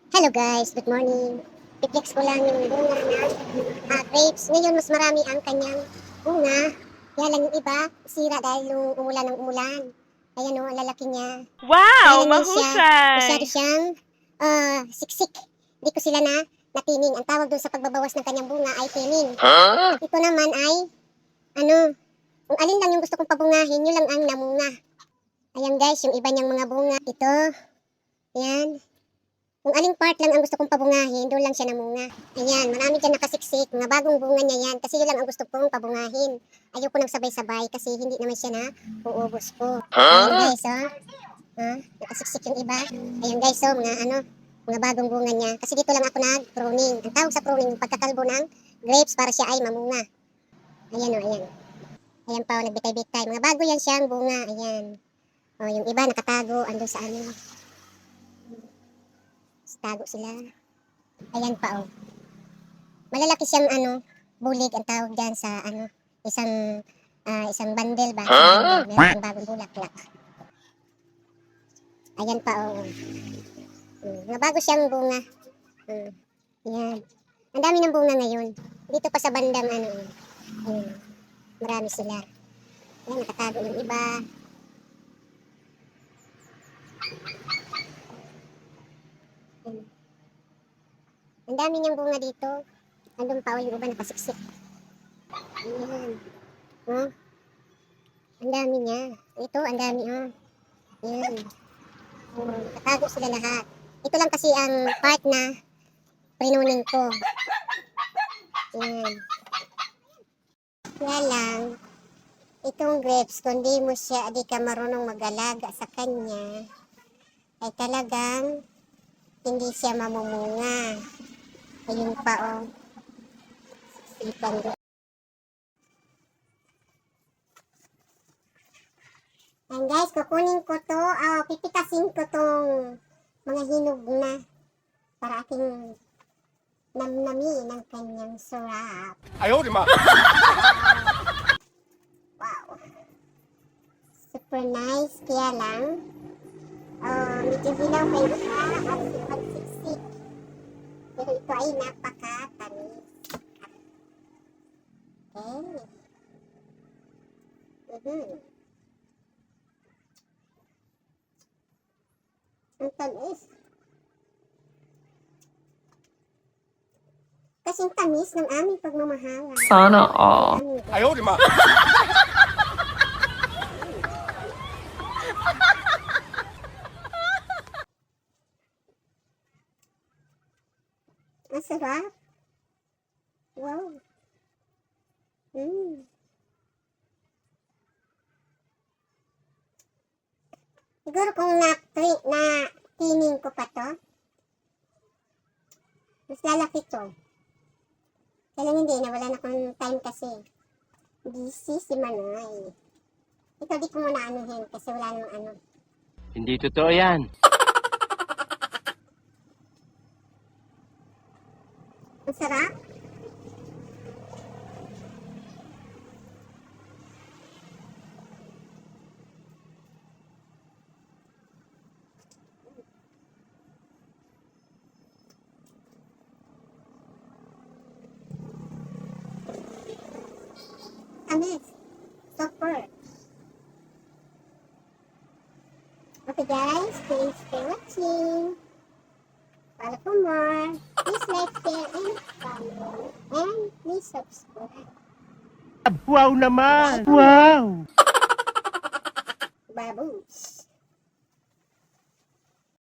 Hello guys, good morning. I-flex ko lang yung bunga na grapes. Ngayon mas marami ang kanyang bunga. Kaya lang yung iba, sira dahil yung umulan ng umulan. Ayan o, ang lalaki niya. Kaya Wow, lang yun siya, masyado mahusay. siyang siksik. Hindi ko sila natining. Ang tawag doon sa pagbabawas ng kanyang bunga ay tining. Ito naman ay, kung alin lang yung gusto kong pabungahin, yun lang ang namunga. Ayan guys, yung iba niyang mga bunga. Ito, ayan. Kung aling part lang ang gusto kong pabungahin, doon lang siya namunga. Ayan, marami dyan nakasiksik. Mga bagong bunga niya yan. Kasi yun lang ang gusto kong pabungahin. Ayoko nang sabay-sabay kasi hindi naman siya na uubos ko. Ayan guys, oh. Nakasiksik yung iba. Ayan guys, oh, mga bagong bunga niya. Kasi dito lang ako nag-pruning. Ang tawag sa pruning, yung pagkakalbo ng grapes para siya ay mamunga. Ayan, oh, ayan. Ayan pa, oh, nagbitay-bitay. Mga bago yan siyang bunga. Ayan. Oh, yung iba nakatago, ando sa tago sila. Ayan pa, oh. Malalaki siyang bulig ang tawag dyan sa isang bundle ba? Meron bagong bulaklak. Ayan pa, oh. Mga bago siyang bunga. Ayan. Ang dami ng bunga ngayon. Dito pa sa bandang ayan. Marami sila. Ayan, nakatago yung iba. Ayan. Ang dami niyang bunga dito. Andun pa, oh, yung iba nakasiksik. Ayan. Oh. Ang dami niya. Ito, ang dami, oh. Ayan. Nakatago sila lahat. Ito lang kasi ang part na prinunin ko. Ayan. Kaya lang, itong grapes, kung di ka marunong mag-alaga sa kanya, ay talagang hindi siya mamumunga. Ayun pa, oh. Sipan ko. And guys, kukunin ko to, pipitasin ko tong mga hinog na para aking namnami ng kanyang sarap. Ayaw, di ma. Wow. Super nice. Kaya lang, medyo hilaw kayo at pagsiksik. Pero ito ay napakatamis. Okay. Ang tamis. Kasing tamis ng aming pagmamahalan. Sana all. Ayaw, di ma. Ang sarap. Wow. Siguro kung tining ko pa to, mas lalaki to. Kaya lang hindi, nawala na akong time kasi. Busy si Manay. Ito di ko muna anuhin kasi wala namang Hindi totoo yan. Ang sarap. Tamis. Super. Okay guys, thanks for watching. Follow for more. Please like, share, and follow. And please subscribe. Wow naman! Wow! Baboos.